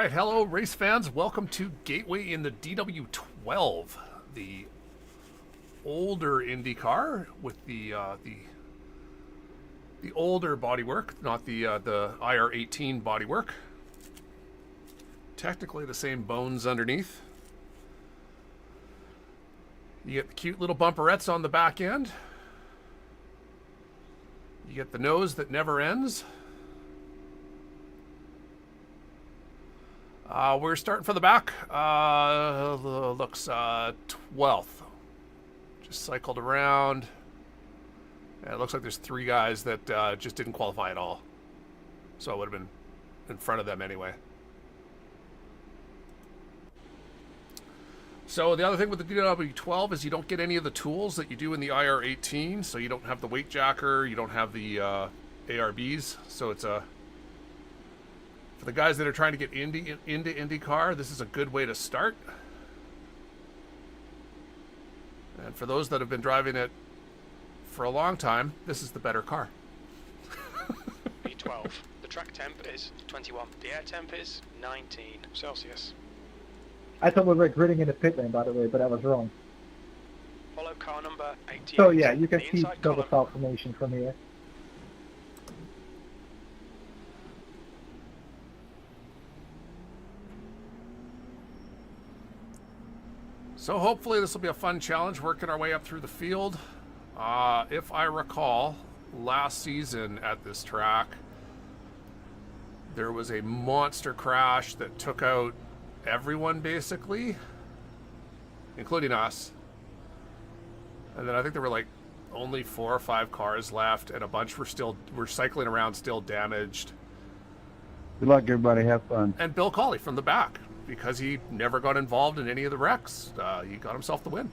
right, hello race fans. Welcome to Gateway in the DW12, the older IndyCar with the older bodywork, not the IR18 bodywork. Technically the same bones underneath. You get the cute little bumperettes on the back end. You get the nose that never ends. We're starting for the back. Looks 12th. Just cycled around. And it looks like there's 3 guys that just didn't qualify at all. So I would have been in front of them anyway. So the other thing with the DW12 is you don't get any of the tools that you do in the IR18. So you don't have the weight jacker, you don't have the ARBs. So it's a... For the guys that are trying to get into IndyCar, this is a good way to start. And for those that have been driving it for a long time, this is the better car. B12. The track temp is 21. The air temp is 19 Celsius. I thought we were gritting in the pit lane, by the way, but I was wrong. Follow car number 88. So yeah, you can see double south formation from here. So hopefully this will be a fun challenge, working our way up through the field. If I recall, last season at this track, there was a monster crash that took out everyone basically, including us. And then I think there were like only 4 or 5 cars left, and a bunch were cycling around still damaged. Good luck, everybody. Have fun. And Bill Cawley from the back, because he never got involved in any of the wrecks. He got himself the win.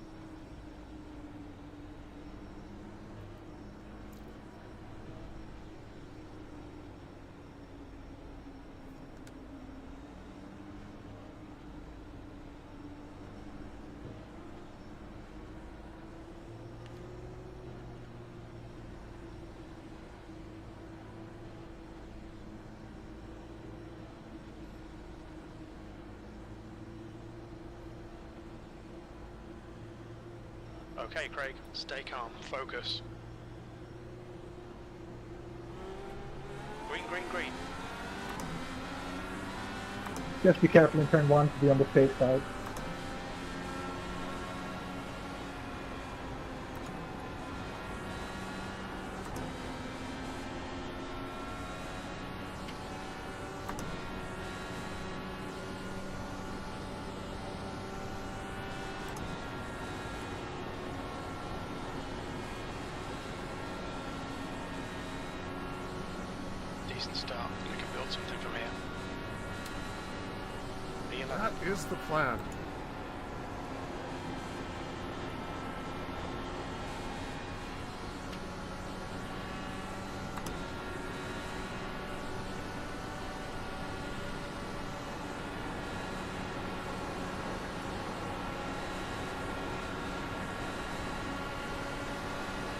Okay, Craig, stay calm, focus. Green, green, green. Just be careful in turn 1 to be on the safe side. Decent start. We can build something from here. That is the plan.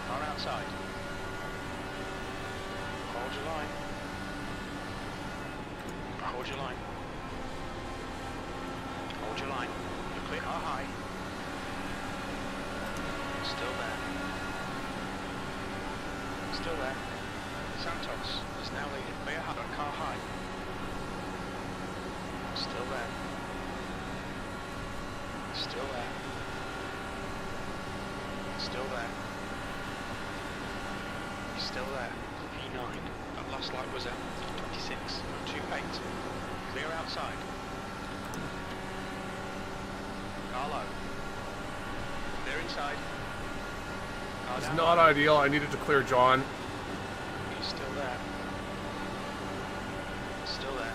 Car outside. Hold your line. Hold your line. Hold your line. You're clear car high. Still there. Still there. Santos is now leading. Clear hard on car high. Still there. Still there. Still there. He's still there. P9. That last light was at 26.28. Clear outside. Car low. Clear inside. Car It's down. not ideal. I needed to clear John. He's still there. Still there.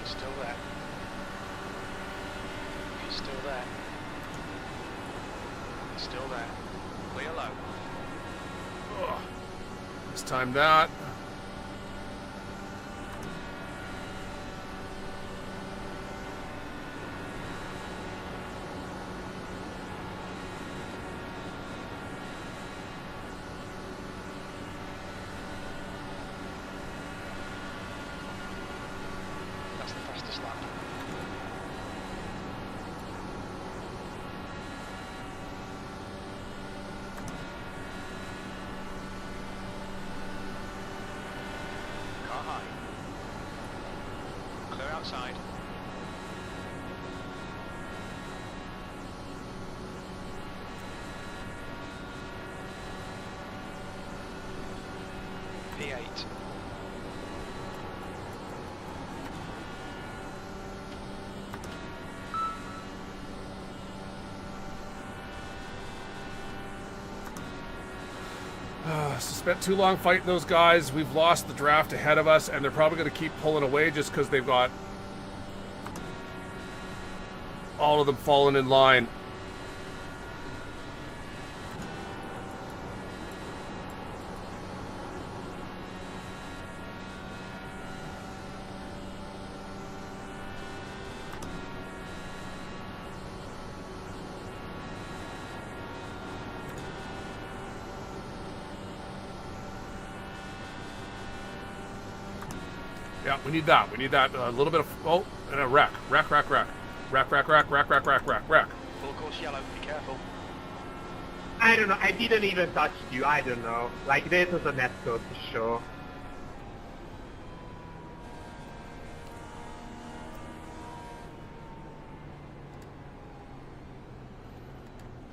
He's still there. He's still there. He's still there. Clear low. Ugh. This time that. high. Clear outside. P8. Spent too long fighting those guys. We've lost the draft ahead of us, and they're probably going to keep pulling away just because they've got all of them falling in line. Yeah, we need that. We need that. A little bit of... Oh, and a wreck. Wreck. Full course yellow, be careful. I don't know, I didn't even touch you, I don't know. Like, this was a net code for sure.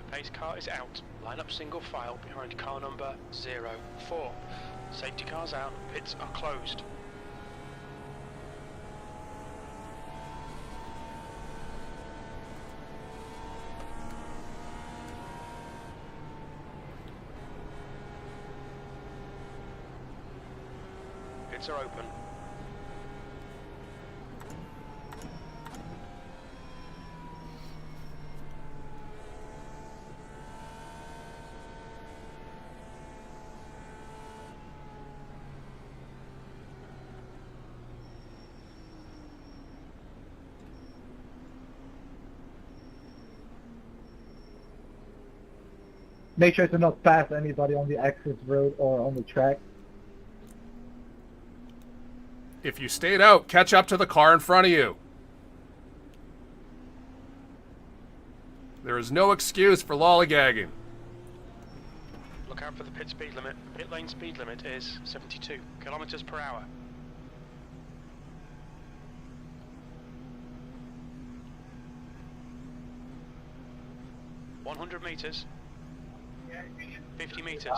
The pace car is out. Line up single file behind car number 04. Safety cars out, pits are closed. Pits are open. Make sure to not pass anybody on the access road or on the track. If you stayed out, catch up to the car in front of you. There is no excuse for lollygagging. Look out for the pit speed limit. The pit lane speed limit is 72 kilometers per hour. $100 meters. 50 meters.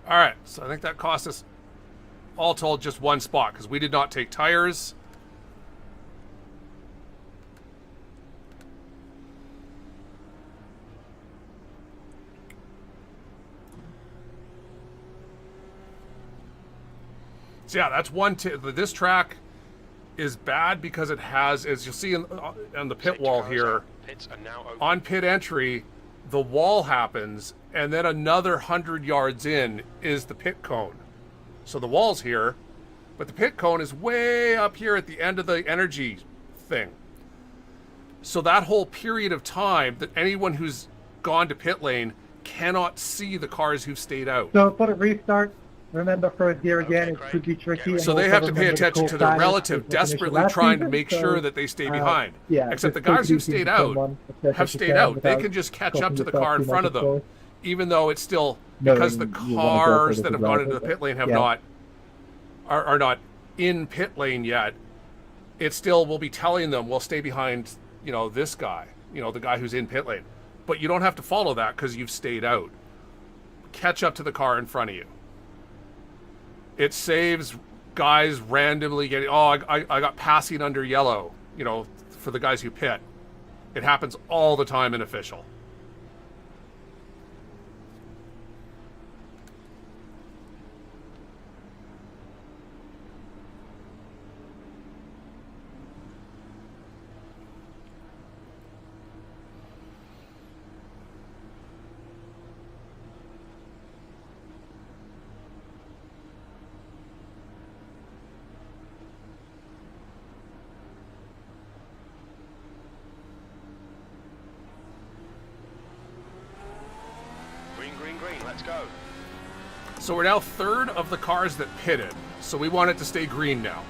All right, so I think that cost us, all told, just one spot because we did not take tires. So yeah, that's one. This track is bad because it has, as you'll see on the pit wall here, Pits are now open. on pit entry, the wall happens, and then another 100 yards in is the pit cone. So the wall's here, but the pit cone is way up here at the end of the energy thing. So that whole period of time that anyone who's gone to pit lane cannot see the cars who've stayed out. So for the restart, remember first gear again, Okay, it Craig. could be tricky. So So they have to pay attention to their relative desperately trying to make sure that they stay behind. Except the guys who stayed out have stayed out. They can just catch up to the car in front of them, even though it's still, because the cars that have gone into the pit lane have not, are not in pit lane yet. It still will be telling them, well, stay behind, you know, this guy, you know, the guy who's in pit lane. But you don't have to follow that because you've stayed out. Catch up to the car in front of you. It saves guys randomly getting, oh, I got passing under yellow, you know, for the guys who pit. It happens all the time in official. So we're now third of the cars that pitted. So we want it to stay green now.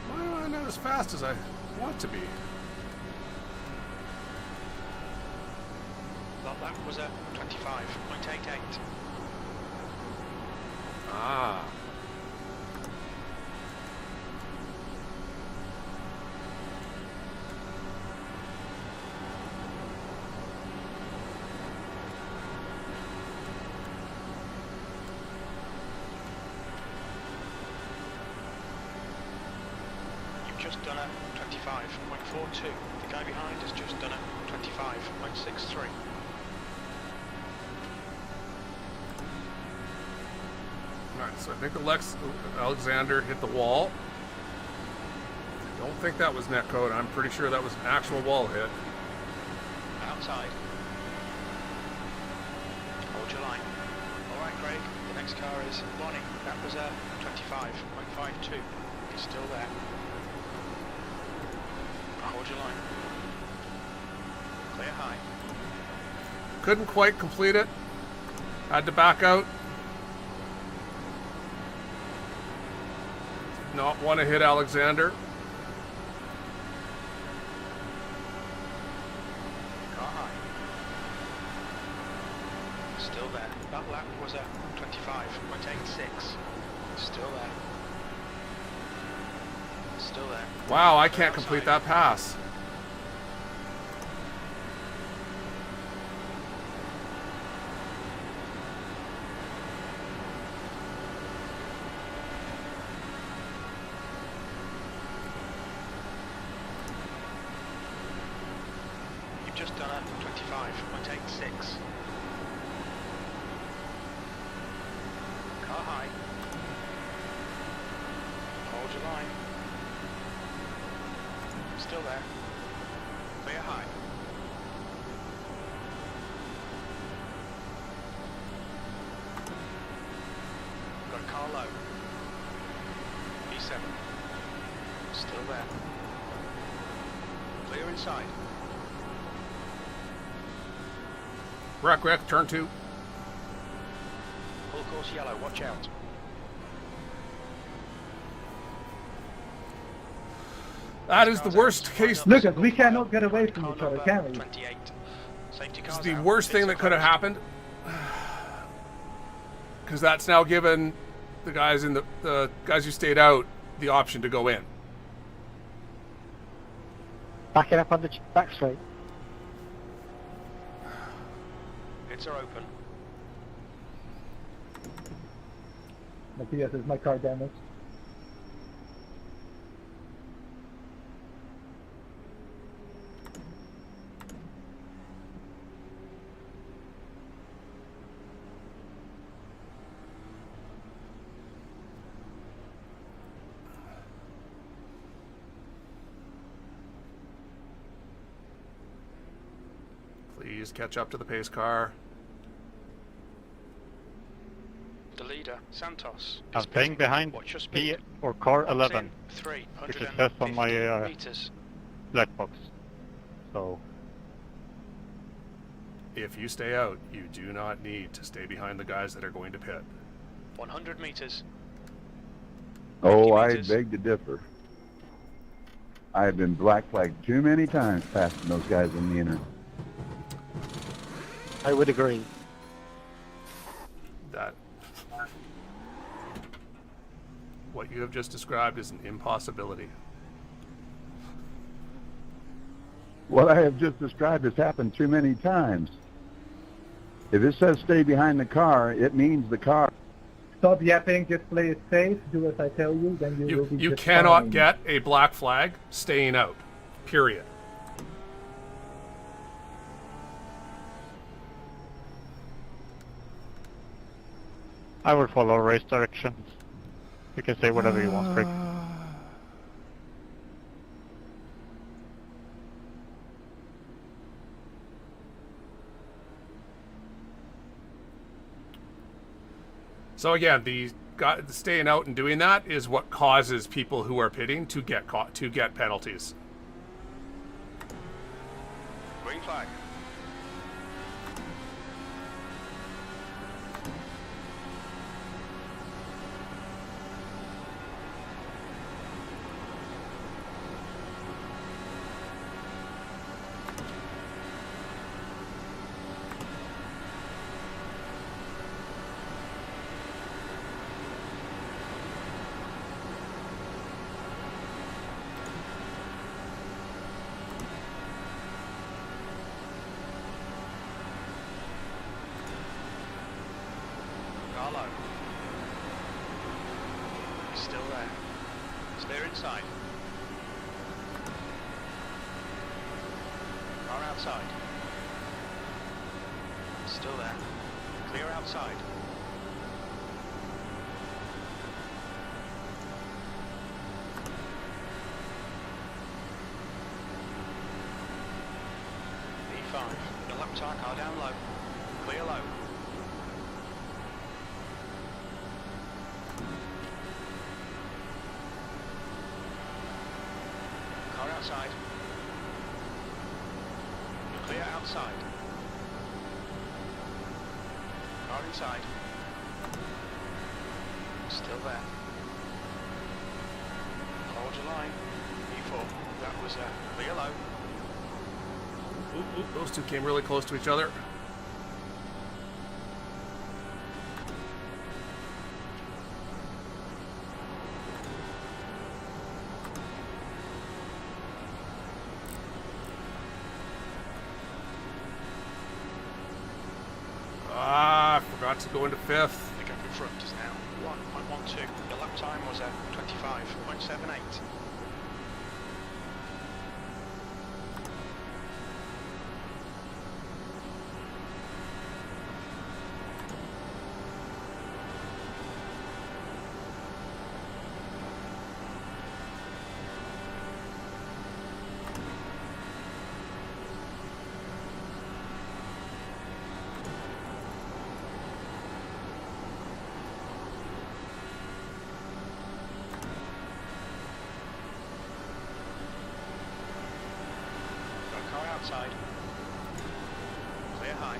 Why am I not as fast as I want to be? Well, that was a 25.88. Ah. Just done a 25.42. The guy behind has just done a 25.63. Alright, so I think Alexander hit the wall. I don't think that was net code. I'm pretty sure that was an actual wall hit. Outside. Hold your line. Alright, Craig. The next car is Bonnie. That was a 25.52. He's still there. Hold your line. Clear high. Couldn't quite complete it. Had to back out. Did not want to hit Alexander. Car high. Still there. That lap was a 25.86. Still there. Still there. Wow, I can't complete that pass. You've just done a 25.86. Car high. Hold your line. Still there. Clear high. Got a car low. E7. Still there. Clear inside. Wreck, turn 2. Full course yellow, watch out. That is the worst case. Lucas, we cannot get away from each other, can we? 28. Safety It's cars the out. worst thing Pits that are could have closed. happened. Because that's now given the guys in the guys who stayed out the option to go in. Back it up on the back straight. Pits are open. Matthias, is my car damaged? Please catch up to the pace car. The leader, Santos. I'm is staying pitting. behind Watch your P speed. or car Box 11, in 350 which it says on my meters. black box. So If you stay out, you do not need to stay behind the guys that are going to pit. 100 meters. Oh, 50 I meters. beg to differ. I have been black flagged too many times passing those guys in the inner. I would agree. That what you have just described is an impossibility. What I have just described has happened too many times. If it says stay behind the car, it means the car. Stop yapping, just play it safe, do as I tell you, then you will be You just cannot fine. get a black flag staying out. Period. I will follow race directions. You can say whatever you want, Rick. So again, the staying out and doing that is what causes people who are pitting to get caught, to get penalties. Green flag. Carlo. He's still there. Clear inside. Car outside. Still there. Clear outside. E5. The lap tire car down low. Clear low. Car outside. Clear outside. Car inside. Still there. Hold your line. E4. That was clear low. Oop, oop, those two came really close to each other. Ah, I forgot to go into fifth. The gap in front is now 1.12. The lap time was 25.78. Got car outside. Clear high.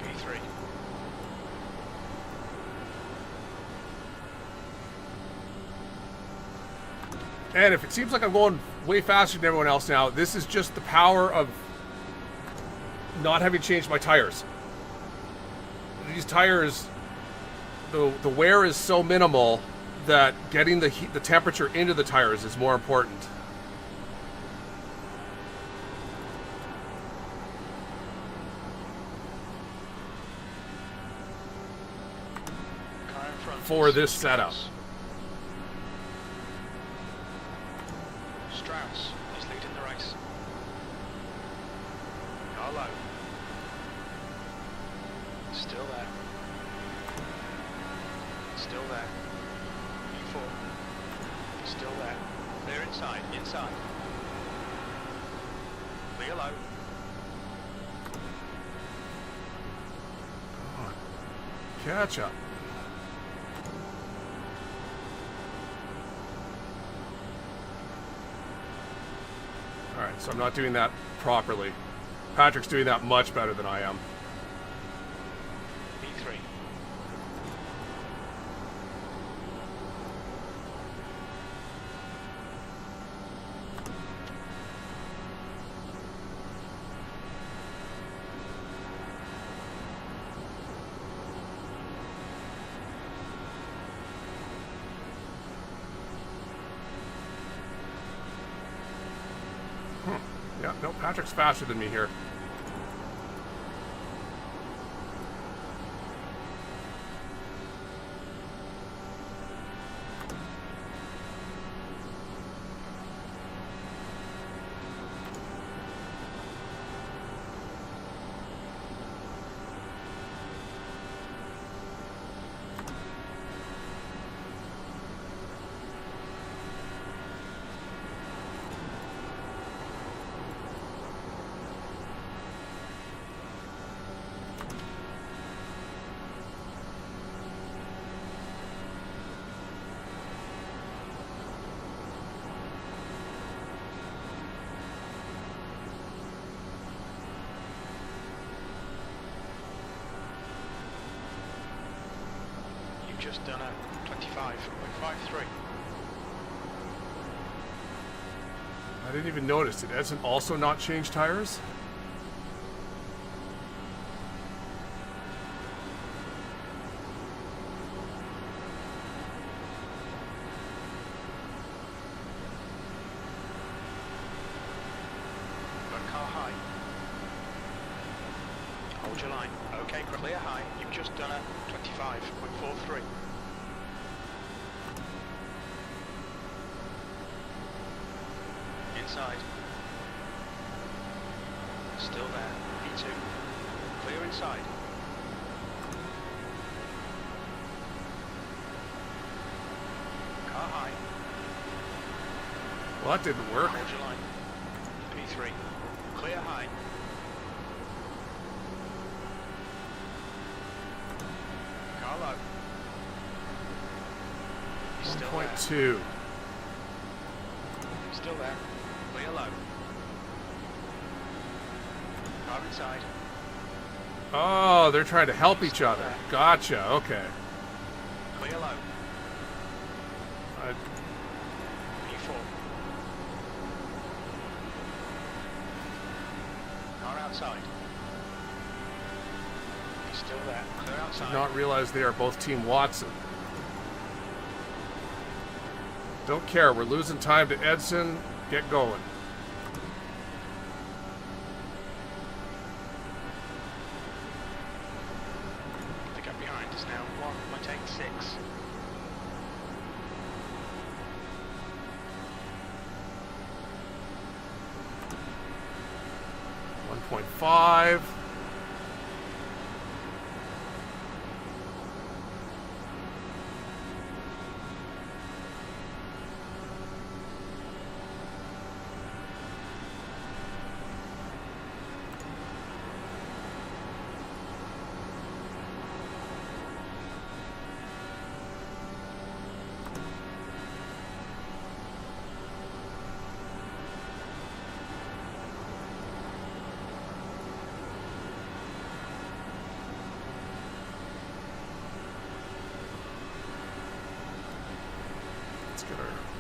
P3. And if it seems like I'm going way faster than everyone else now, this is just the power of not having changed my tires. These tires, the wear is so minimal that getting the temperature into the tires is more important. Car in front. For is this setup. Strauss is leading the race. Car low. Still there. Still there. E4. Still there. Clear inside. Inside. Clear low. Catch up. Alright, so I'm not doing that properly. Patrick's doing that much better than I am. E3. Yeah, no, Patrick's faster than me here. Just done a 25.53. I didn't even notice. Did Edson also not change tires? Got car high. Hold your line. Okay, clear high. You've just done a 25.43. Inside. Still there. P2. Clear inside. Car high. Well, that didn't work. Hold your line. P3. Clear high. Car low. He's still there. 1.2. Still there. Clear low. Car inside. Oh, they're trying to help each other. Gotcha. Okay. Clear low. I, P4. Car outside. He's still there. Clear outside. did not realize they are both Team Watson. Don't care. We're losing time to Edson. Get going. The gap behind is now 1.86. .5.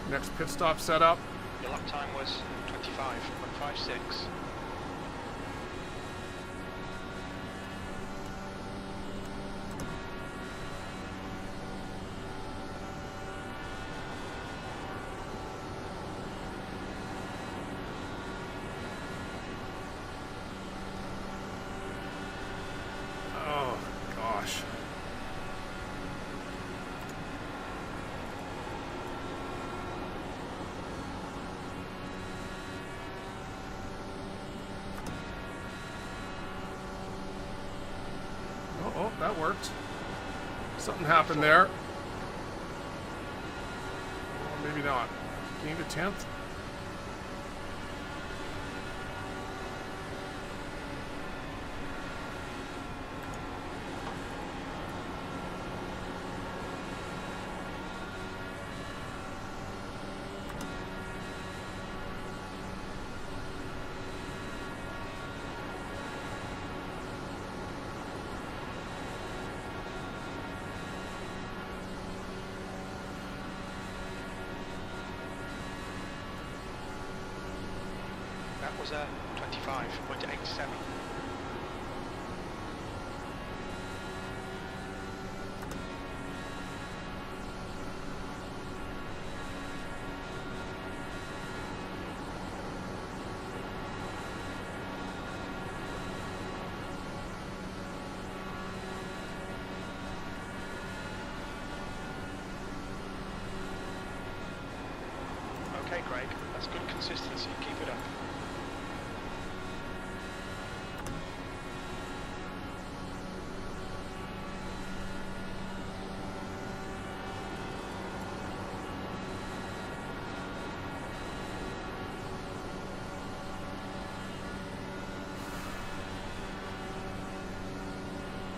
Next pit stop set up. Your lap time was 25.56. Oh, gosh. Oh, that worked. Something happened there. Or maybe not. Gained a 10th. That was a 25.87. consistency. Keep it up.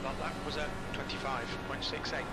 That lap was at 25.68.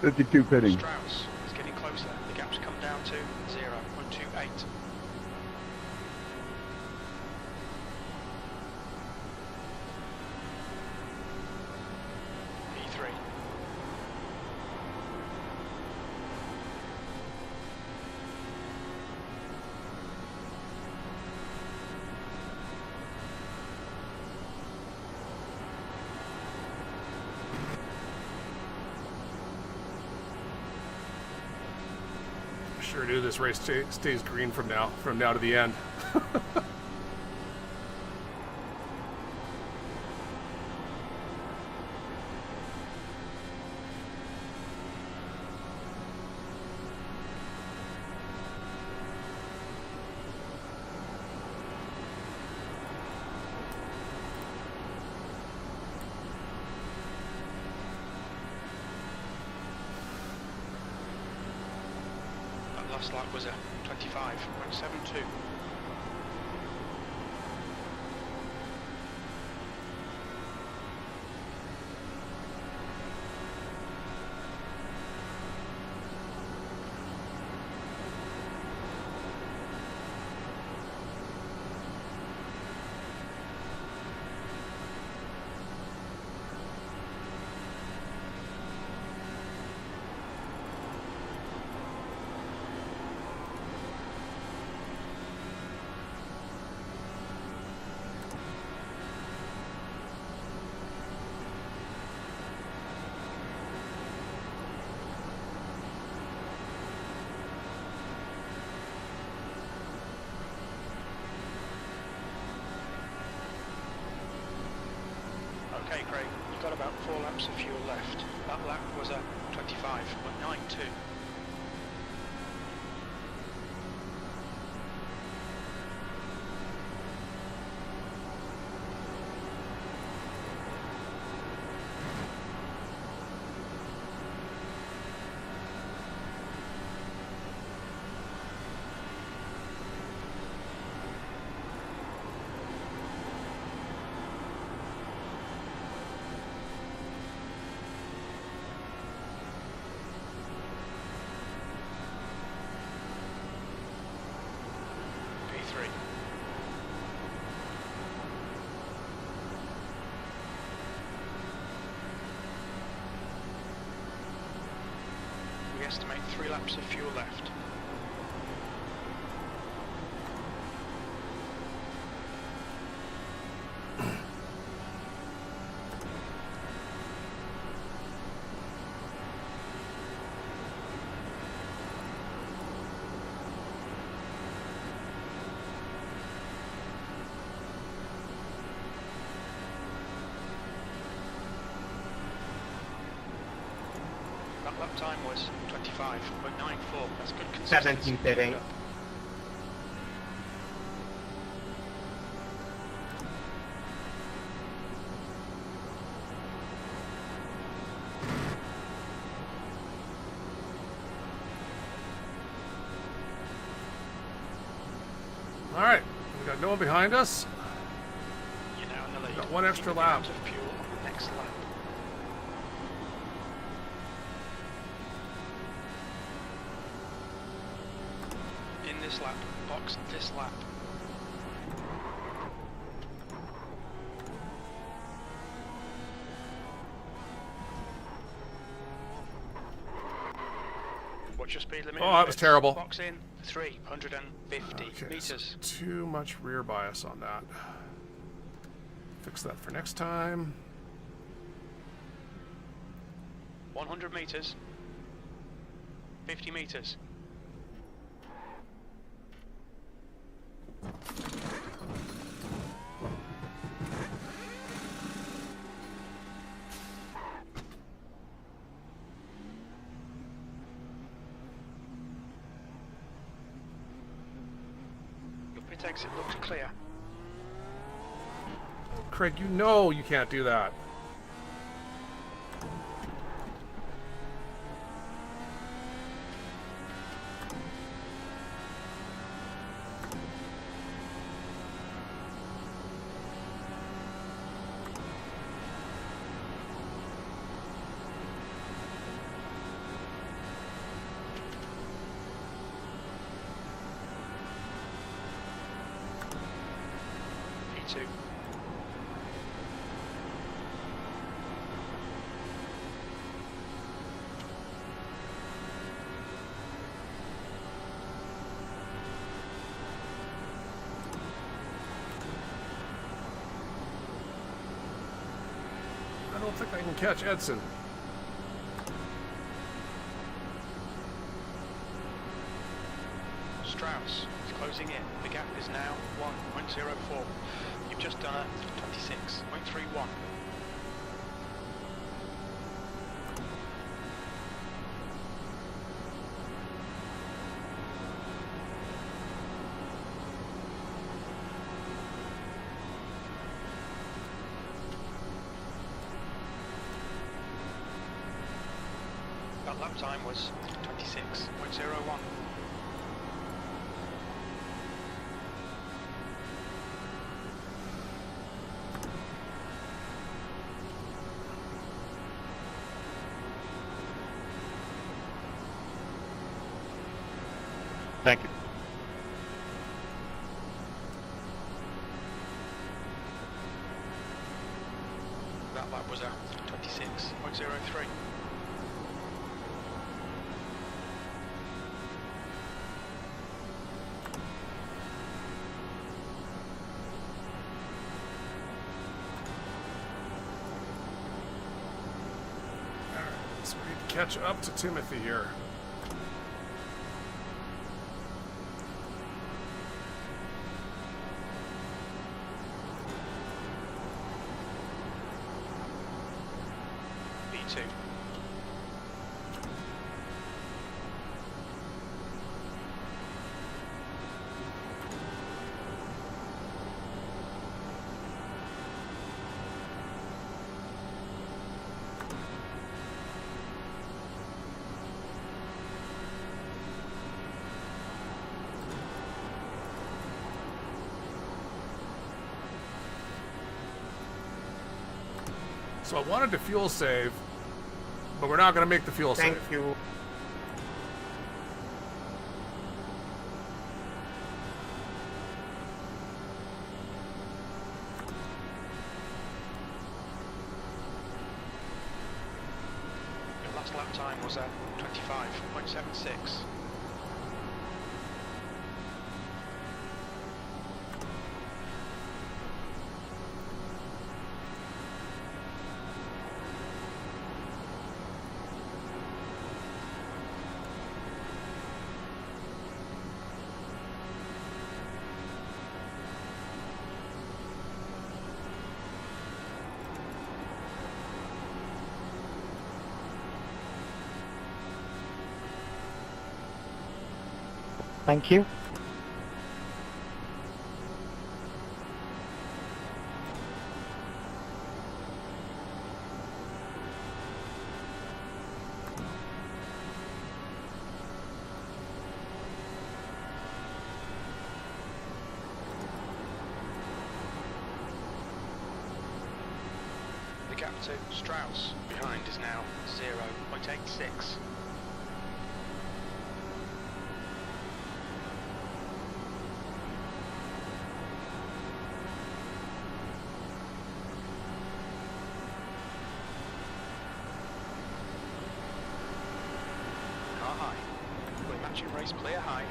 '52 pitting. Strauss is getting closer. The gap's come down to 0.28. P3. Sure do. This race stays green from now to the end. Last lap was a 25.72. Okay, Craig, you've got about 4 laps of fuel left. That lap was a 25.92. P3. We estimate 3 laps of fuel left. That lap time was 25.94. That's good consistency. 17 sitting. All right, we got no one behind us. You're now in the lead. Got one extra Keep lap. out of fuel on the next lap. In this lap, box this lap. What's your speed limit? Oh, that was terrible. Box in 350 Okay, meters. so too much rear bias on that. Fix that for next time. 100 meters. 50 meters. Your pit exit looks clear. Craig, you know you can't do that. P2. I don't think I can catch Edson. Strauss is closing in. The gap is now 1.04. You've just done a 26.31. That lap time was 26.01. Thank you. That lap was at 26.03. So we need to catch up to Timothy here. B2. So I wanted to fuel save, but we're not going to make the fuel Thank save. you. Your last lap time was at 25.76. Thank you. The gap to Strauss behind is now 0.86. Car high. We're matching race clear high.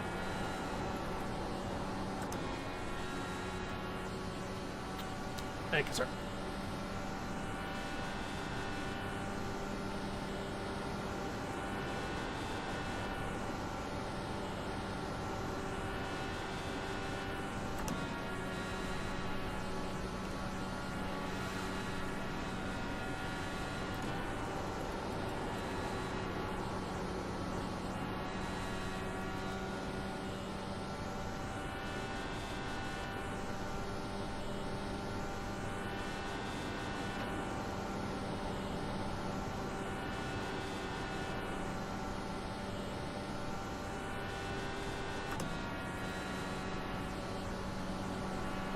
Thank you, sir.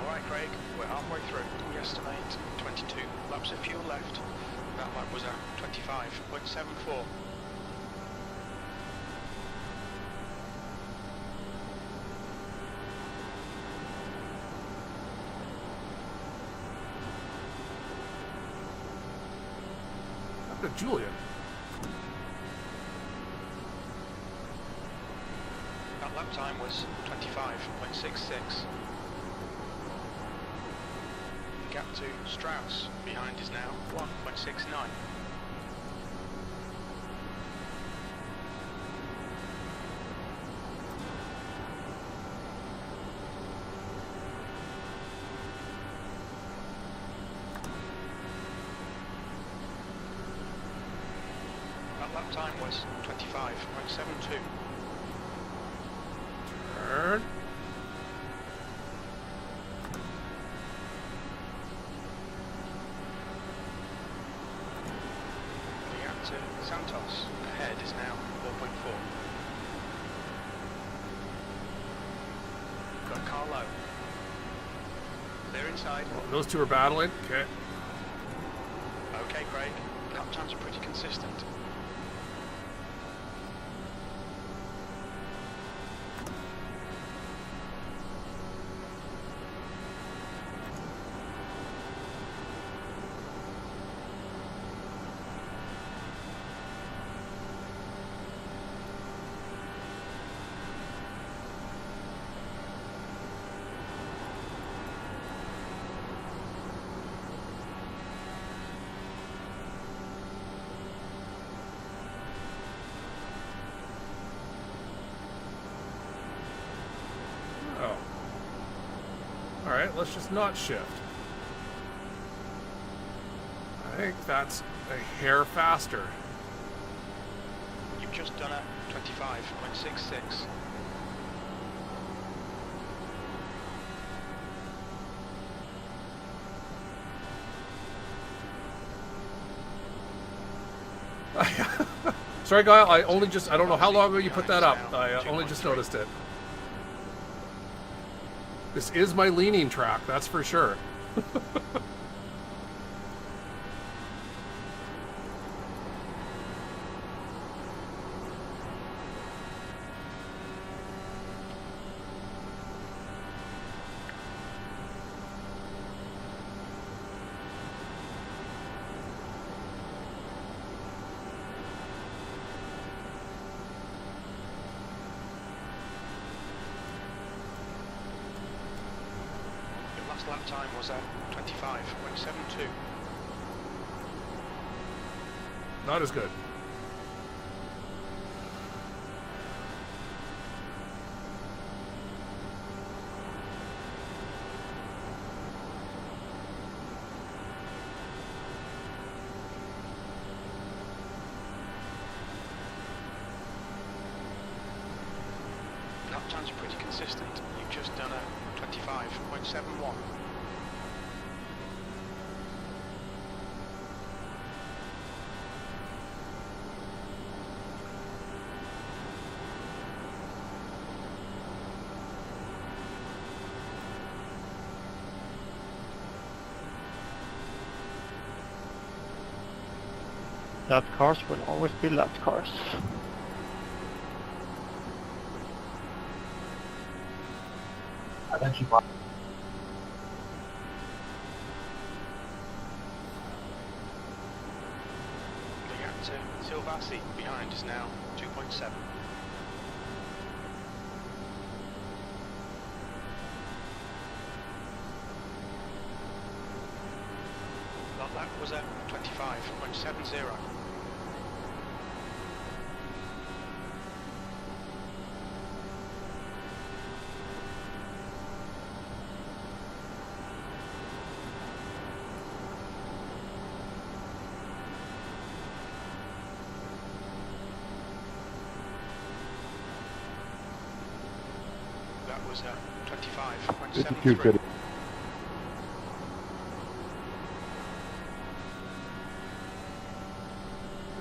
Alright Craig, we're halfway through. We estimate 22 laps of fuel left. That lap was at 25.74. Look at Julian. That lap time was 25.66. The gap to Strauss behind is now 1.69. That lap time was 25.72. Turn. The gap to Santos ahead is now 4.4. Got car low. They're inside. Those two are battling. Okay. Okay, Craig. Lap times are pretty consistent. Oh. Alright, let's just not shift. I think that's a hair faster. You've just done a 25.66. Sorry, Guy, I don't know how long ago you put that up. I only just noticed it. This is my leaning track, that's for sure. Lap time was at 25.72. Not as good. Lap times are consistent. You've just done a 25.71. Lap cars will always be lap cars. I think she bought. The gap to Silvassi behind is now 2.7. That was a 25.70. That was a 25.73.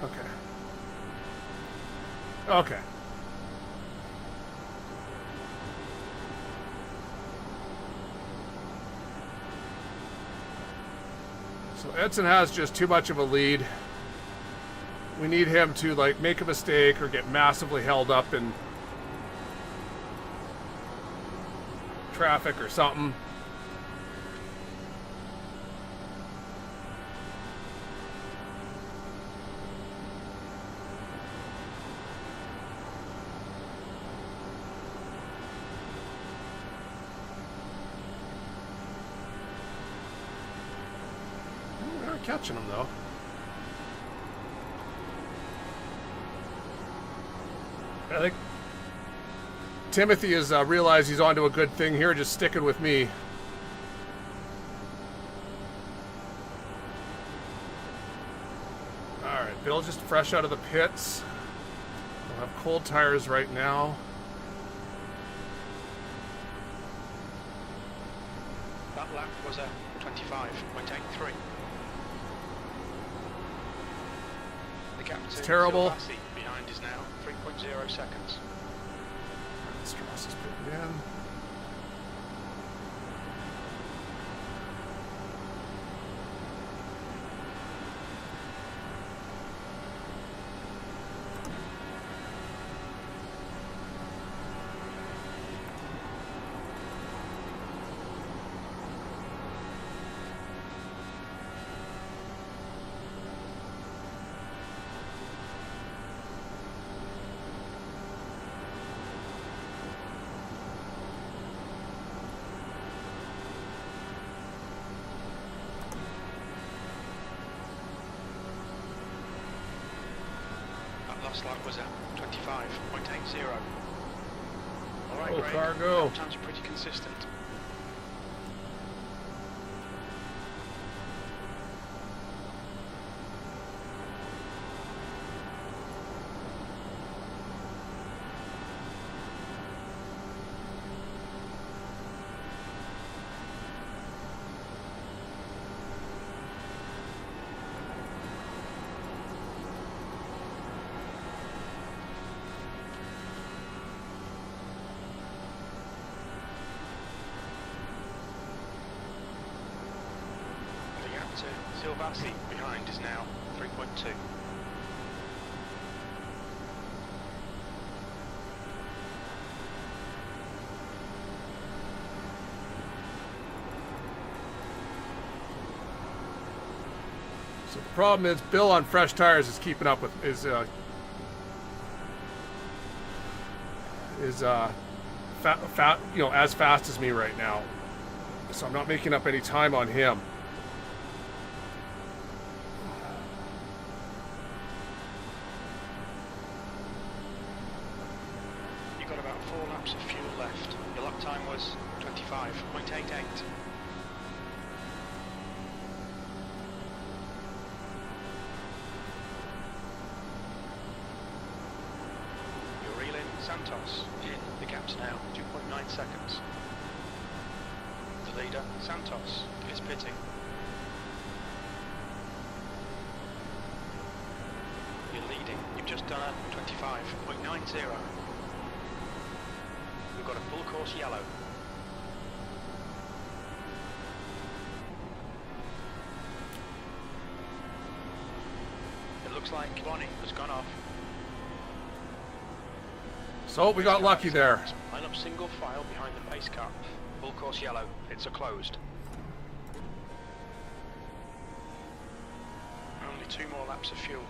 Okay. Okay. So Edson has just too much of a lead. We need him to like make a mistake or get massively held up in traffic or something. We aren't catching him though. I think Timothy has realized he's onto a good thing here, just sticking with me. Alright, Bill just fresh out of the pits. We'll have cold tires right now. That lap was a 25.83. The gap to terrible. Silvassi behind is now 3.0 seconds. Strauss is pitting in. Last lap was a 25.80. Alright, Oh, Greg. cargo. Lap times are pretty consistent. Silvassi behind is now 3.2. So the problem is Bill on fresh tires is keeping up with you know, as fast as me right now. So I'm not making up any time on him. You've got about 4 laps of fuel left. Your lap time was 25.88. Your reel-in sounds Santos in the gaps now, 2.9 seconds. The leader, Santos, is pitting. You're leading. You've just done a 25.90. We've got a full course yellow. It looks like Bonnie has gone off. So we got lucky there. Line up single file behind the pace car. Full course yellow. It's a closed. Only 2 more laps of fuel.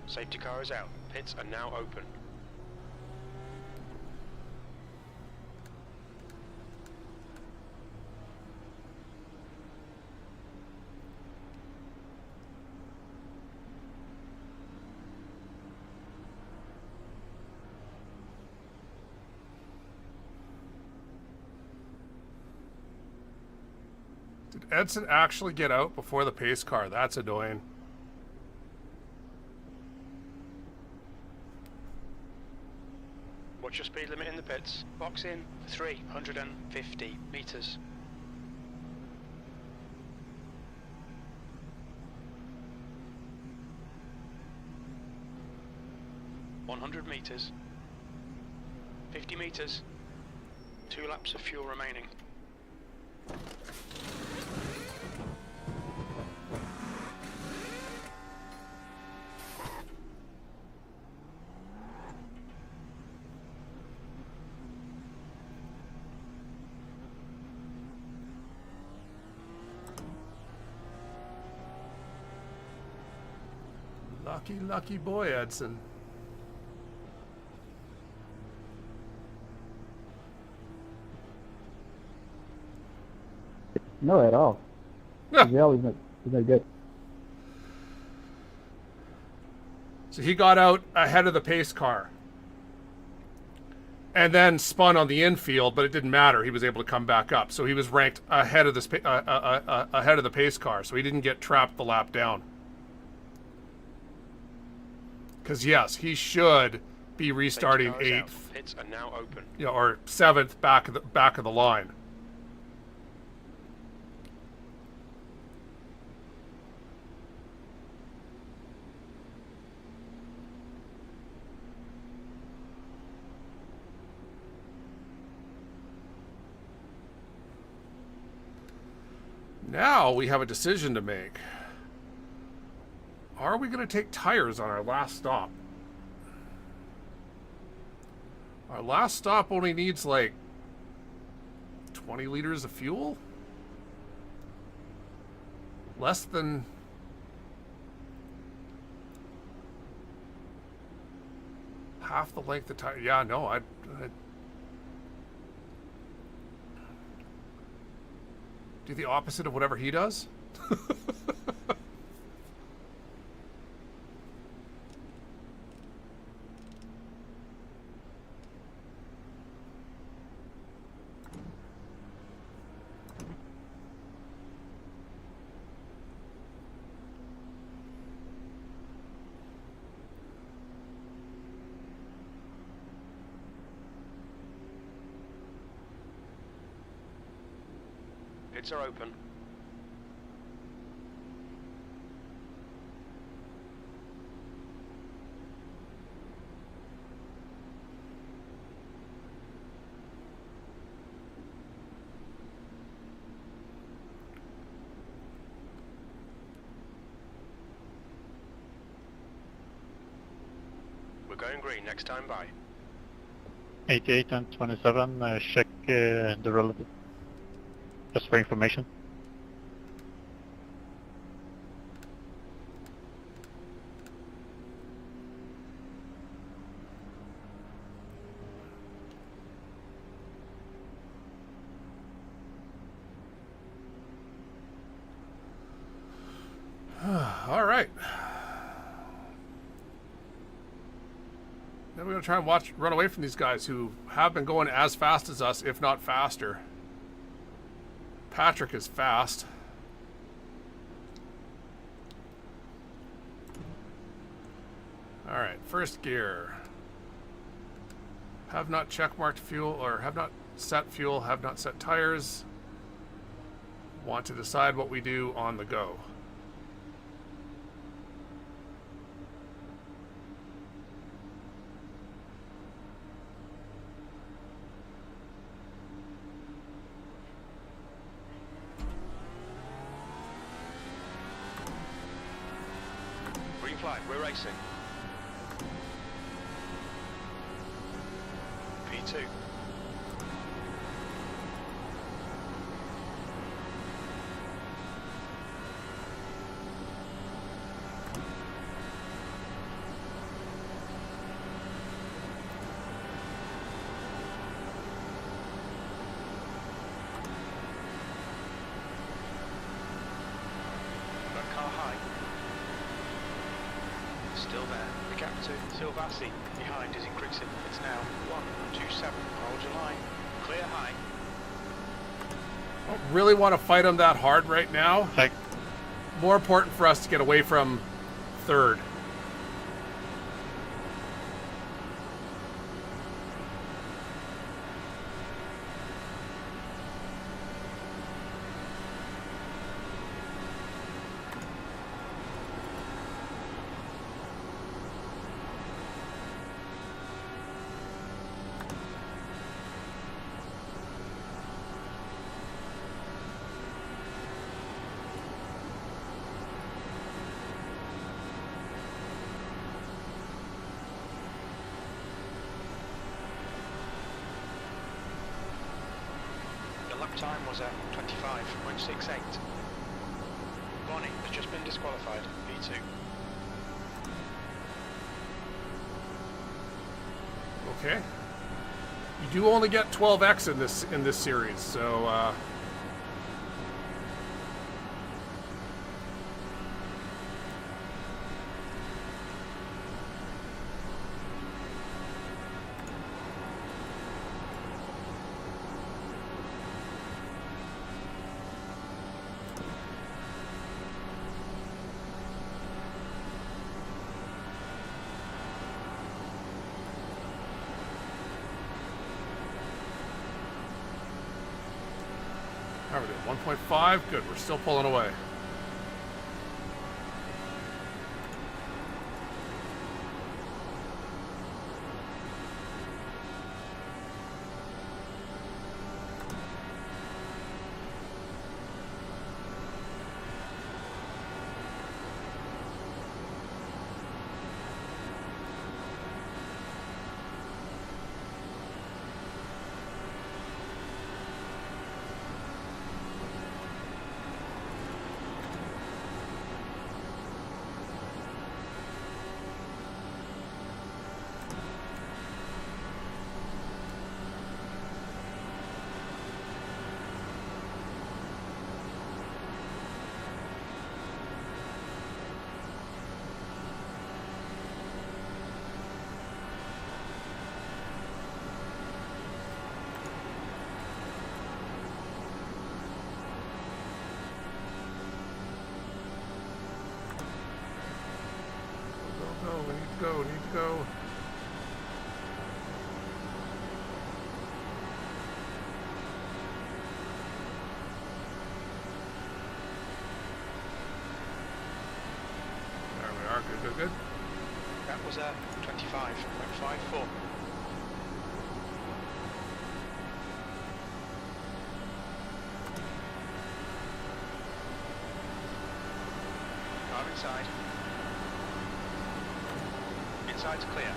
Safety car is out. Pits are now open. Did Edson actually get out before the pace car? That's annoying. What's your speed limit in the pits? Box in 350 meters. $100 meters. 50 meters. 2 laps of fuel remaining. Lucky, lucky boy, Edson. No, at all. Yeah. Yeah, he's not good. So he got out ahead of the pace car. And then spun on the infield, but it didn't matter. He was able to come back up. So he was ranked ahead of ahead of the pace car. So he didn't get trapped the lap down. Because yes, he should be restarting 8th. Pits are now open. You know, or 7th back of the line. Now we have a decision to make. Are we going to take tires on our last stop? Our last stop only needs like 20 liters of fuel? Less than... half the length of tire. Yeah, no, I do the opposite of whatever he does. Pits are open. We're going green next time by. 88 and 27, check the relative. Just for information. All right. Now we're going to try and run away from these guys who have been going as fast as us, if not faster. Patrick is fast. Alright, first gear. Have not checkmarked fuel, or have not set fuel, have not set tires. Want to decide what we do on the go. Green flag, we're racing. P2. Got car high. Still there. The gap to Silvassi behind is increasing. It's now 127. Hold your line. Clear high. I don't really want to fight him that hard right now. Check. More important for us to get away from third. Lap time was at 25.68. Bonnie has just been disqualified. P2. Okay. You do only get 12x in this series, so how are we doing? 1.5? Good, we're still pulling away. Go, need to go. There we are, good, good, good. That was at 25.54. Car inside. Inside's clear.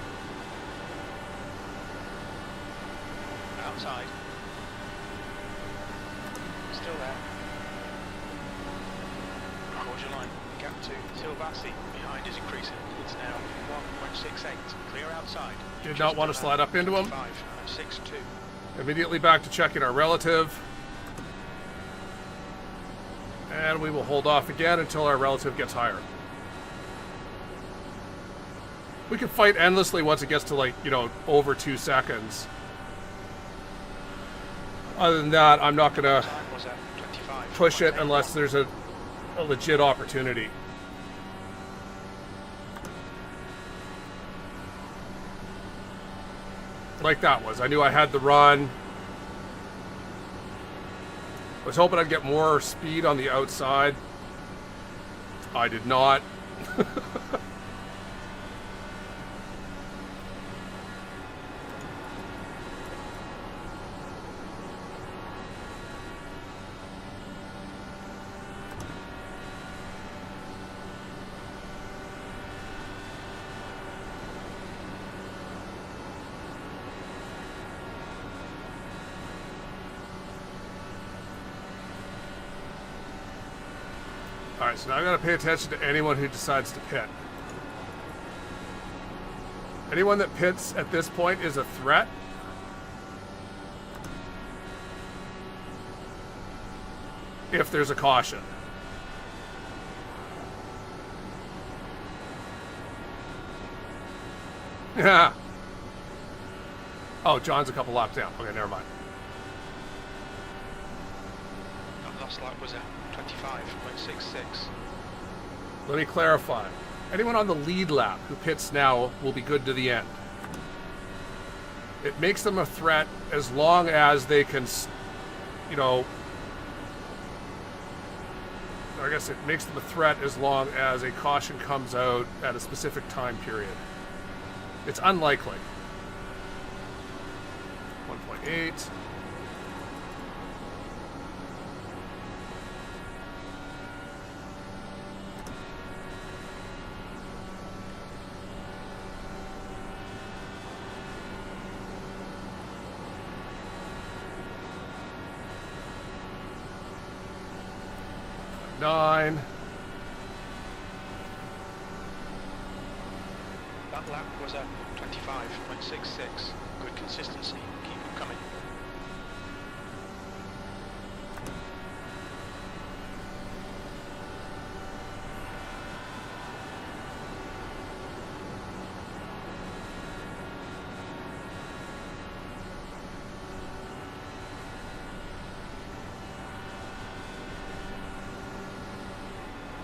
Outside. Still there. Hold your line. Gap to Silvassi. Behind is increasing. It's now 1.68. Clear outside. Did not want to slide up into him. 5.62. Immediately back to checking our relative. And we will hold off again until our relative gets higher. We can fight endlessly once it gets to, like, you know, over 2 seconds. Other than that, I'm not gonna... Time was at push it unless there's a legit opportunity. Like that was. I knew I had the run. I was hoping I'd get more speed on the outside. I did not. Alright, so now I gotta pay attention to anyone who decides to pit. Anyone that pits at this point is a threat. If there's a caution. Yeah. Oh, John's a couple laps down. Okay, never mind. That last lap was at 25.66. Let me clarify. Anyone on the lead lap who pits now will be good to the end. It makes them a threat as long as they can, you know, I guess it makes them a threat as long as a caution comes out at a specific time period. It's unlikely. 1.8. Nine. That lap was at 25.66. Good consistency. Keep it coming.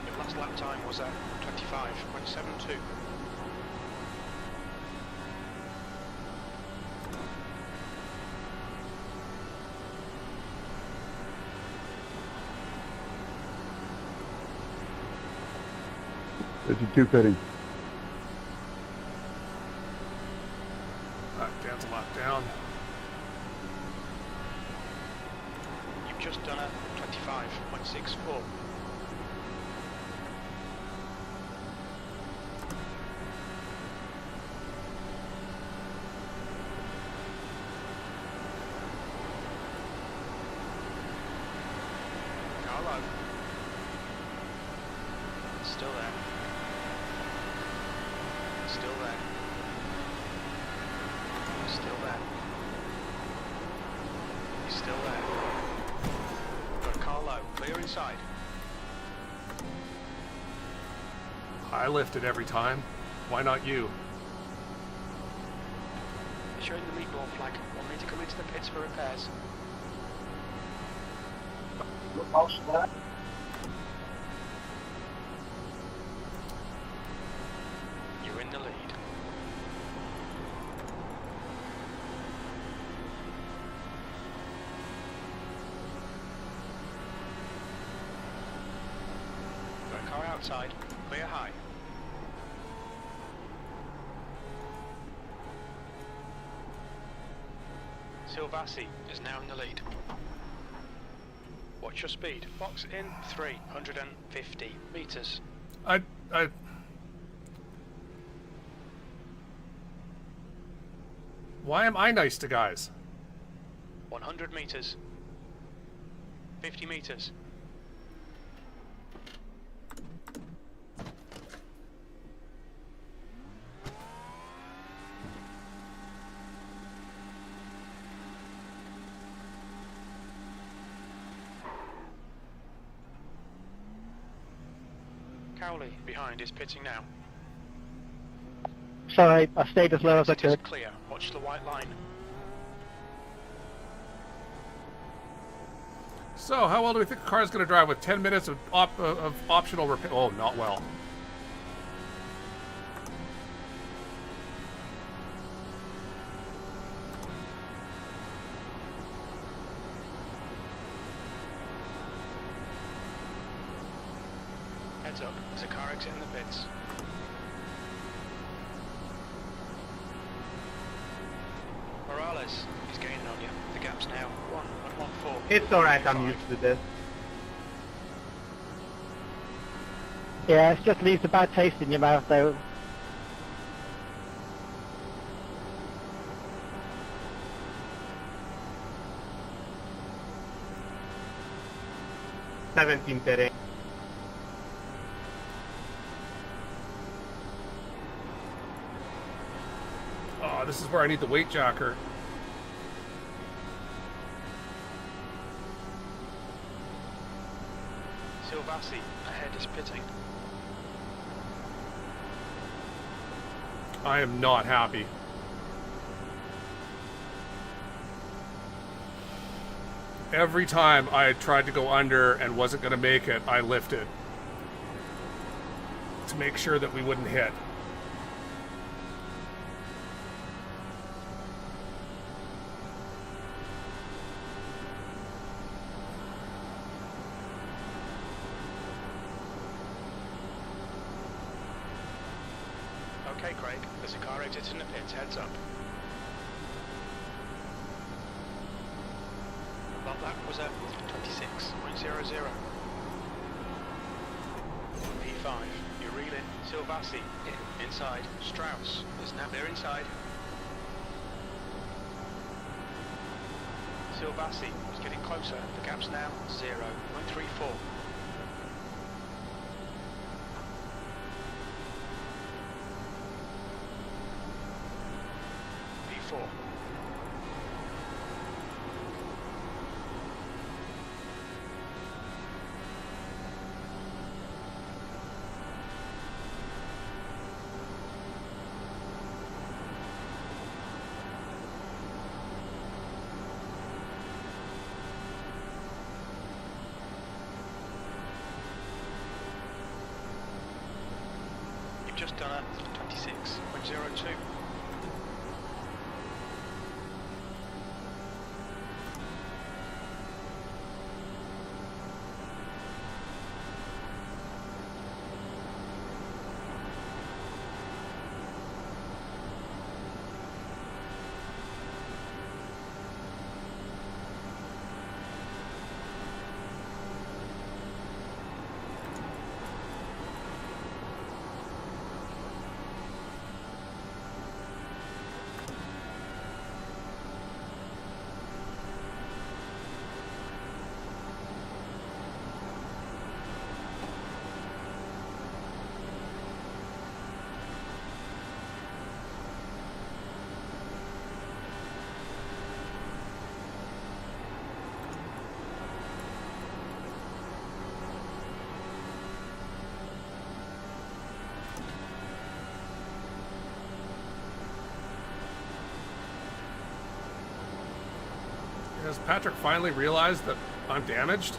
Your last lap time was at 25.72. There's your two pitting. Dan's a lap down. You've just done a 25.64. Carlo. Still there. Still there. Still there. He's still there. Got Carlo, clear inside. I lifted every time. Why not you? They're showing the meatball flag. Want me to come into the pits for repairs? You're in the lead. Got a car outside. Clear high. Silvassi is now in the lead. Watch your speed. Box in 350 meters. Why am I nice to guys? 100 meters. 50 meters. Cowley behind is pitting now. Sorry, I stayed as low as I It is could. clear. Watch the white line. So, how well do we think the car is going to drive with 10 minutes of optional repair? Oh, not well. Heads up, there's a car exiting the pits. Morales, he's gaining on you. The gap's now 1.14. It's alright, I'm used to this. Yeah, it just leaves a bad taste in your mouth though. Terrain. Oh, this is where I need the weight jacker. Silvassi, ahead is pitting. I am not happy. Every time I tried to go under and wasn't going to make it, I lifted to make sure that we wouldn't hit. Okay, Craig, there's a car exiting the pits, heads up. Well, that was a 26.00. P5, you're reeling. Silvassi, inside. Strauss is now there inside. Silvassi is getting closer. The gap's now 0.34. P4. You've just done a 26.02. Has Patrick finally realized that I'm damaged?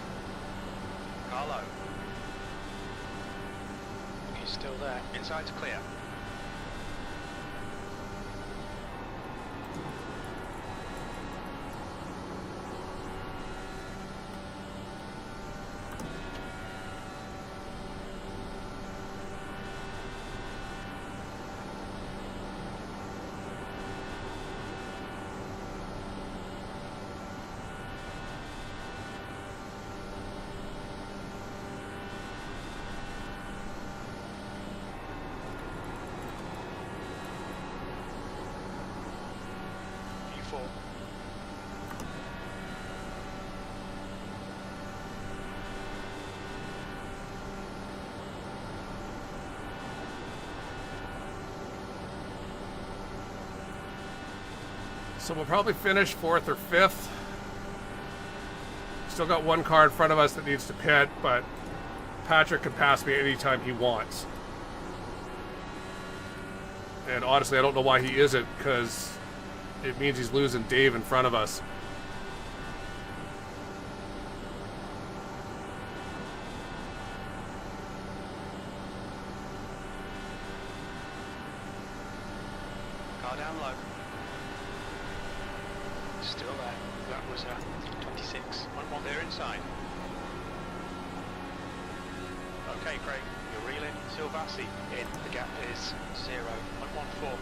Carlo. He's still there. Inside's clear. P4. So we'll probably finish 4th or 5th. Still got one car in front of us that needs to pit, but Patrick can pass me anytime he wants. And honestly, I don't know why he isn't, because it means he's losing Dave in front of us. Car down low. Still there. That was 26. 1-1. They're inside. Okay, Craig. You're reeling. Silvassi in. The gap is 0. 114.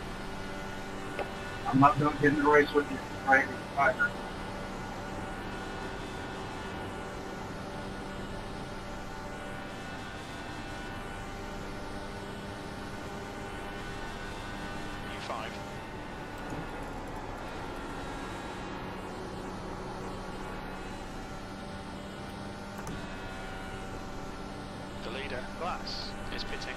I'm not going to get in the race with you, right? Partner. U5. The leader, Glass, is pitting.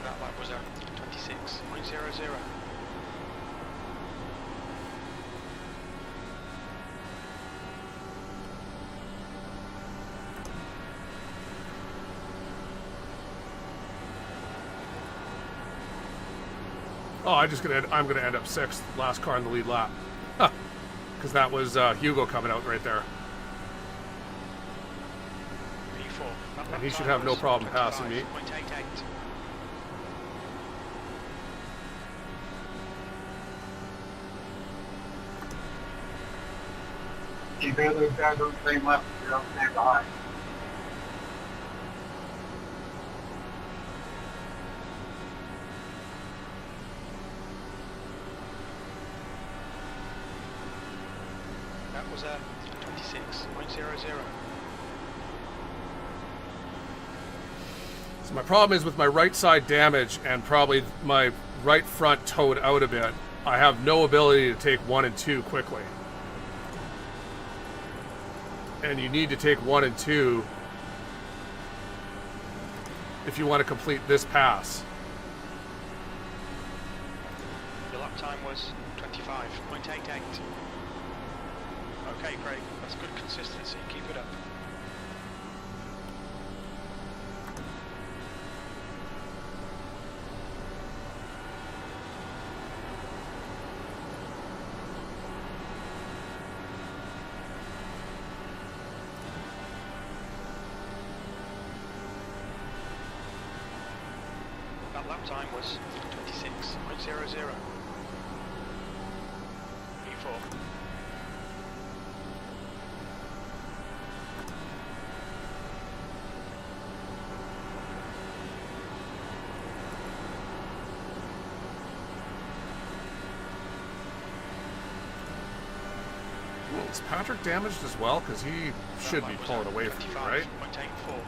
That lap was 26.00. Oh, I'm gonna end up 6th, last car in the lead lap. Because that was Hugo coming out right there. P4. And he should have no problem passing me. 25.88. You hear those guys on the same left, you don't stand behind. That was 26.00. So my problem is with my right side damage and probably my right front towed out a bit, I have no ability to take 1 and 2 quickly. And you need to take 1 and 2 if you want to complete this pass. Your lap time was 25.88. Okay, Craig, that's good consistency. Keep it up. That lap time was 26.00. P4. Well, is Patrick damaged as well? Because he should be pulling away from you, right? 25.84.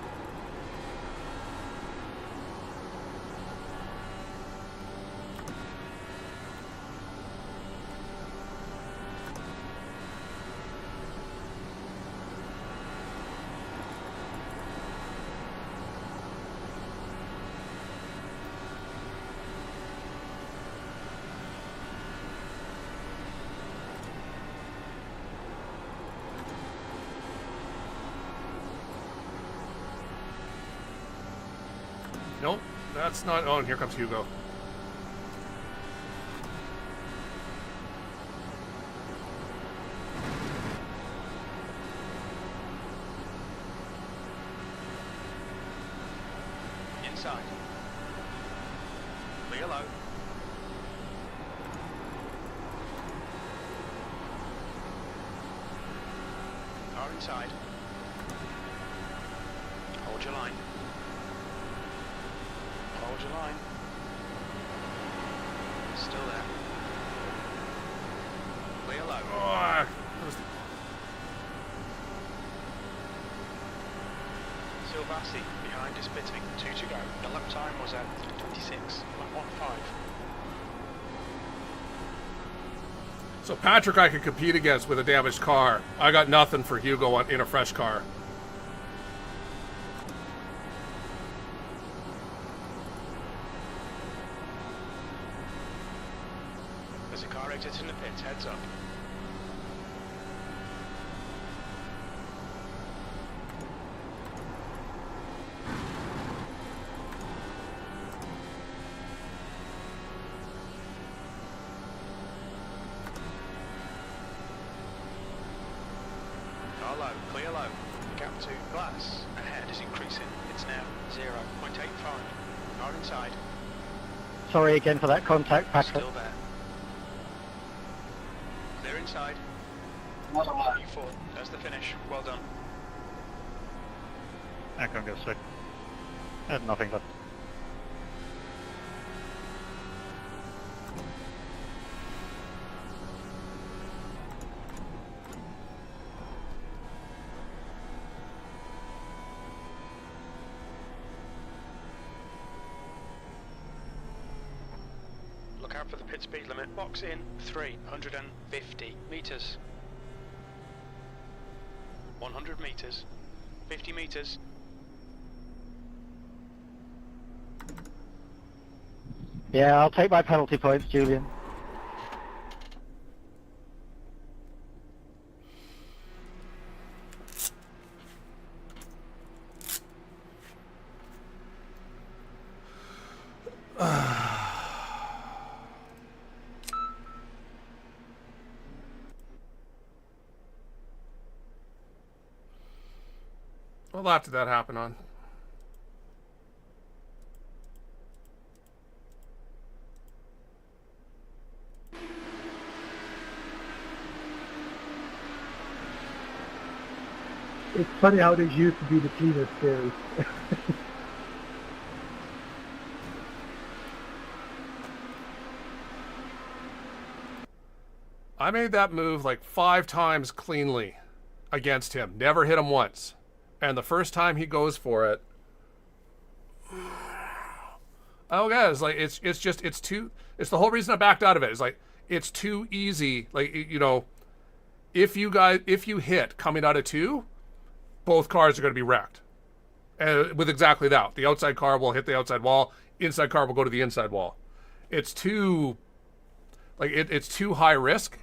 Nope, that's not. Oh, and here comes Hugo. Inside. Clear low. Car inside. Hold your line. Hold your line. Still there. Clear low. Oh, Silvassi behind is pitting. 2 to go. The lap time was at 26.15. So Patrick I could compete against with a damaged car. I got nothing for Hugo in a fresh car. There's a car exiting the pits, heads up. Car low, clear low. The gap to glass ahead is increasing. It's now 0.85. Car inside, Sorry again for that contact, Patrick. still there. Clear inside. Another one. E4, there's the finish. Well done. I can go sick. I had nothing left. Look out for the pit speed limit. Box in 350 meters. 100 meters. 50 meters. Yeah, I'll take my penalty points, Julian. What lap did that happen on? It's funny how this used to be the cleanest series. I made that move like 5 times cleanly against him. Never hit him once. And the first time he goes for it, oh guys, like it's the whole reason I backed out of it. It's like it's too easy. Like, you know, if you hit coming out of 2, both cars are going to be wrecked. With exactly that. The outside car will hit the outside wall. Inside car will go to the inside wall. It's too, like, it's too high risk.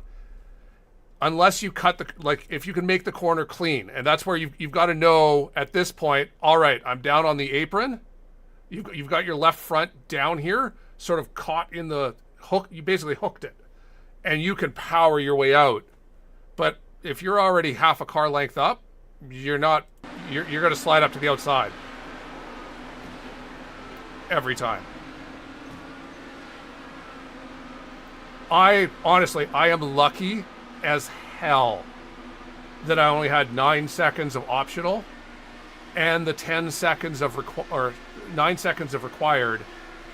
Unless you cut if you can make the corner clean. And that's where you've got to know at this point, all right, I'm down on the apron. You've got your left front down here, sort of caught in the hook. You basically hooked it. And you can power your way out. But if you're already half a car length up, you're going to slide up to the outside. Every time. I am lucky as hell that I only had 9 seconds of optional and the 10 seconds of 9 seconds of required,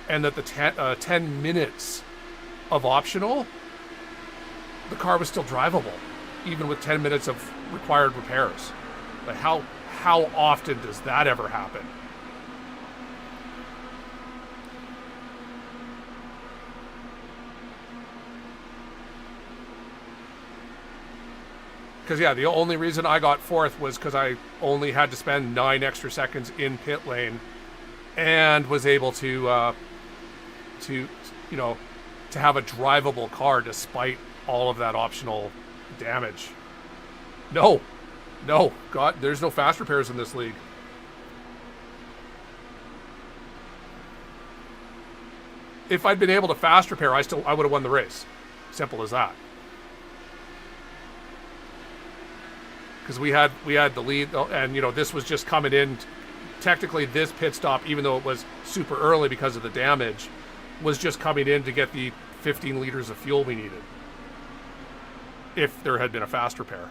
and that the 10 minutes of optional, the car was still drivable even with 10 minutes of required repairs. Like how often does that ever happen? Because, yeah, the only reason I got 4th was because I only had to spend 9 extra seconds in pit lane and was able to have a drivable car despite all of that optional damage. No, God, there's no fast repairs in this league. If I'd been able to fast repair, I would have won the race. Simple as that. Because we had the lead, and this was just coming in. Technically, this pit stop, even though it was super early because of the damage, was just coming in to get the 15 liters of fuel we needed. If there had been a fast repair.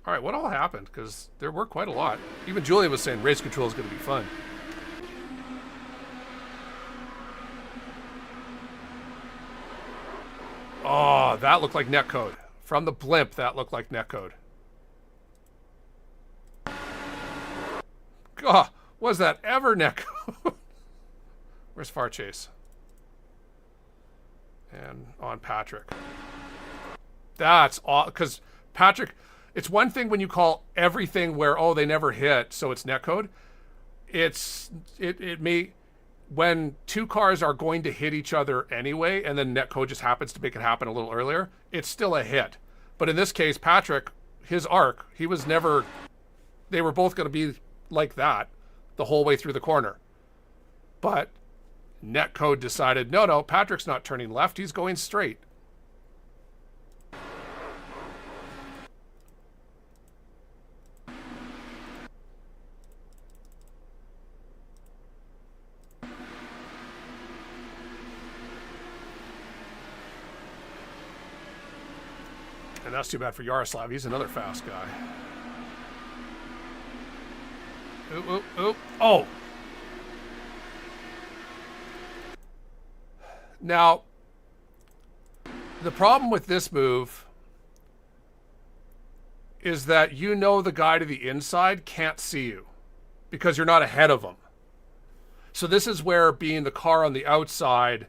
All right, what all happened? Because there were quite a lot. Even Julia was saying race control is going to be fun. Oh, that looked like netcode. From the blimp, that looked like netcode. God, was that ever neck? Where's Far Chase? And on Patrick. That's all, because Patrick, it's one thing when you call everything where, oh, they never hit, so it's netcode. It may, when two cars are going to hit each other anyway, and then netcode just happens to make it happen a little earlier, it's still a hit. But in this case, Patrick, his arc, he was never, they were both going to be like that the whole way through the corner. But netcode decided, no, Patrick's not turning left, he's going straight. And that's too bad for Yaroslav. He's another fast guy. Oop. Oh! Now, the problem with this move is that you know the guy to the inside can't see you because you're not ahead of him. So this is where, being the car on the outside,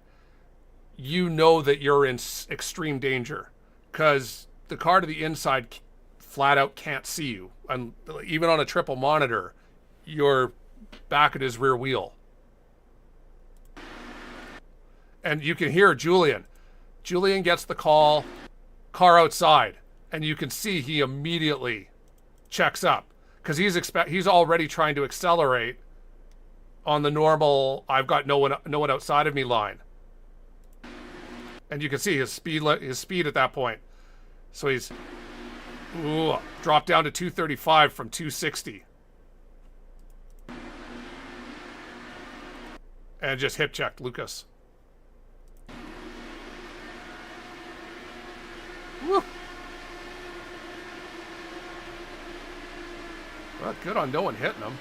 you know that you're in extreme danger because the car to the inside flat out can't see you. And even on a triple monitor, you're back at his rear wheel. And you can hear Julian. Julian gets the call, car outside, and you can see he immediately checks up because he's already trying to accelerate on the normal I've got no one outside of me line. And you can see his speed at that point. So he's dropped down to 235 from 260. And just hip checked Lucas. Woo. Well, good on no one hitting him.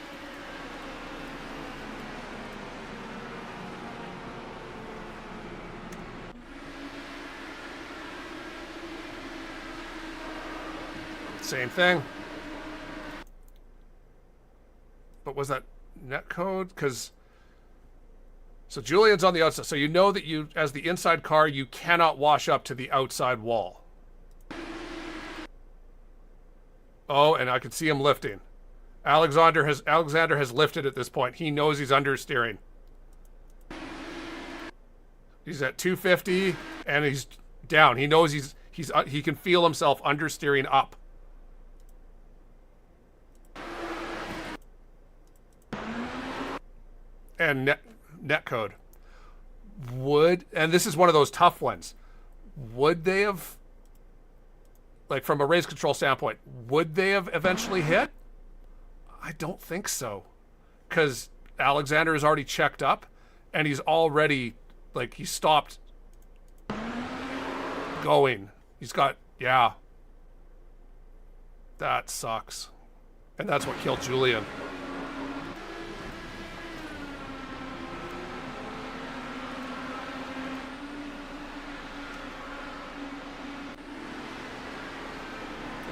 Same thing. But was that netcode? Because so Julian's on the outside. So you know that you, as the inside car, you cannot wash up to the outside wall. Oh, and I can see him lifting. Alexander has lifted at this point. He knows he's understeering. He's at 250 and he's down. He knows he can feel himself understeering up. And netcode would, and this is one of those tough ones, would they have, like from a race control standpoint, would they have eventually hit? I don't think so, because Alexander is already checked up and he's already, like, he stopped going. He's got, yeah, that sucks. And that's what killed Julian.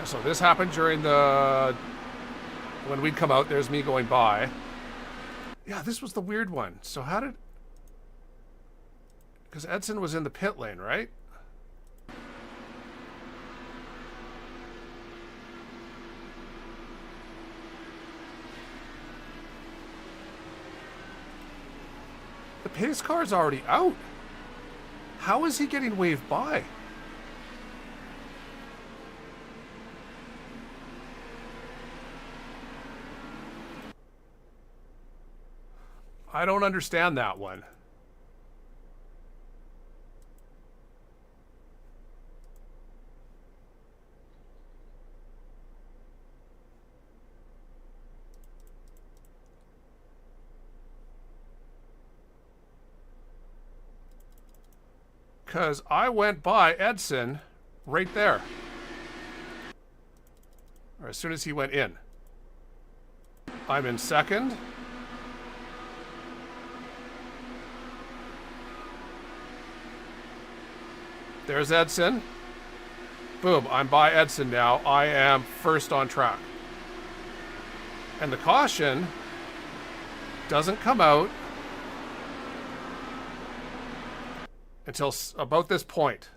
So this happened during when we'd come out, there's me going by. Yeah, this was the weird one. So how did, because Edson was in the pit lane, right? The pace car's already out. How is he getting waved by? I don't understand that one. Because I went by Edson right there. Or as soon as he went in. I'm in second. There's Edson. Boom, I'm by Edson now. I am first on track. And the caution doesn't come out until about this point.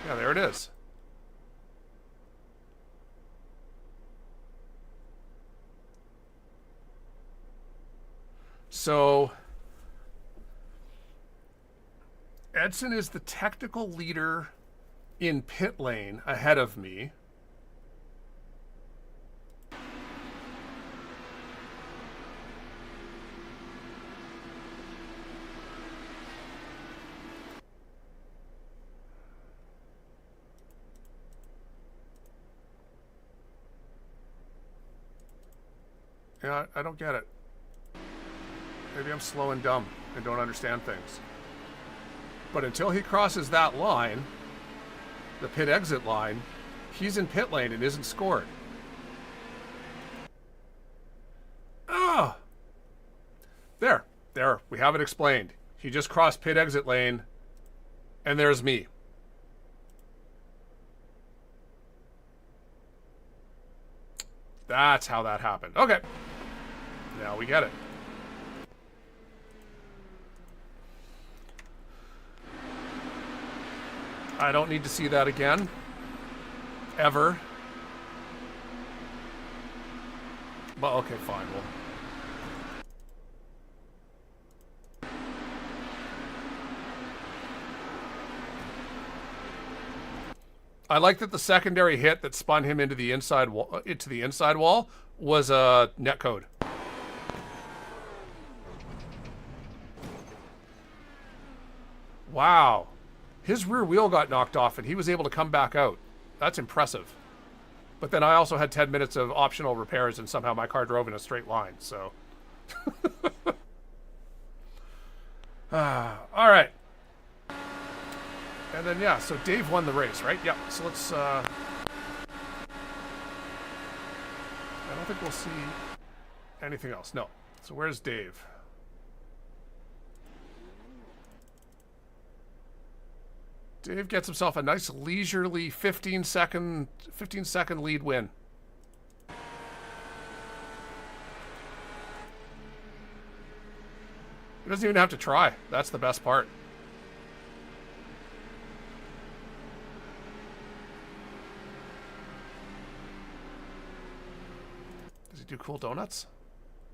Yeah, there it is. So Edson is the technical leader in pit lane ahead of me. Yeah, I don't get it. Maybe I'm slow and dumb and don't understand things. But until he crosses that line, the pit exit line, he's in pit lane and isn't scored. Ah! There. We have it explained. He just crossed pit exit lane, and there's me. That's how that happened. Okay. Now we get it. I don't need to see that again. Ever. But okay, fine. Well. I like that the secondary hit that spun him into the inside wall was a netcode. Wow. His rear wheel got knocked off and he was able to come back out. That's impressive. But then I also had 10 minutes of optional repairs and somehow my car drove in a straight line, so. All right. And then, yeah, so Dave won the race, right? Yep. So let's, I don't think we'll see anything else. No. So where's Dave? Dave gets himself a nice leisurely 15-second lead win. He doesn't even have to try. That's the best part. Does he do cool donuts?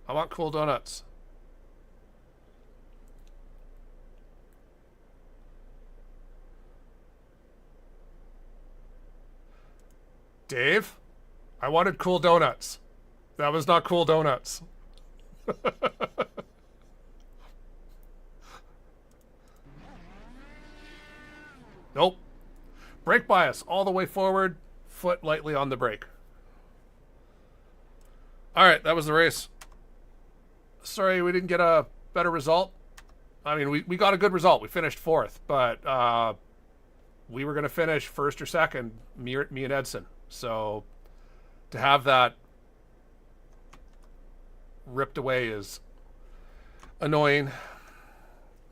I want cool donuts. Dave, I wanted cool donuts. That was not cool donuts. Nope. Brake bias all the way forward, foot lightly on the brake. All right, that was the race. Sorry we didn't get a better result. I mean, we got a good result. We finished 4th, but we were going to finish 1st or 2nd, me and Edson. So to have that ripped away is annoying.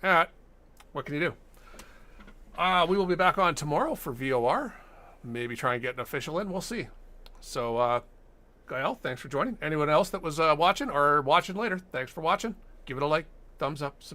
What can you do? We will be back on tomorrow for VOR. Maybe try and get an official in. We'll see. So, Gael, thanks for joining. Anyone else that was watching or watching later, thanks for watching. Give it a like, thumbs up, subscribe.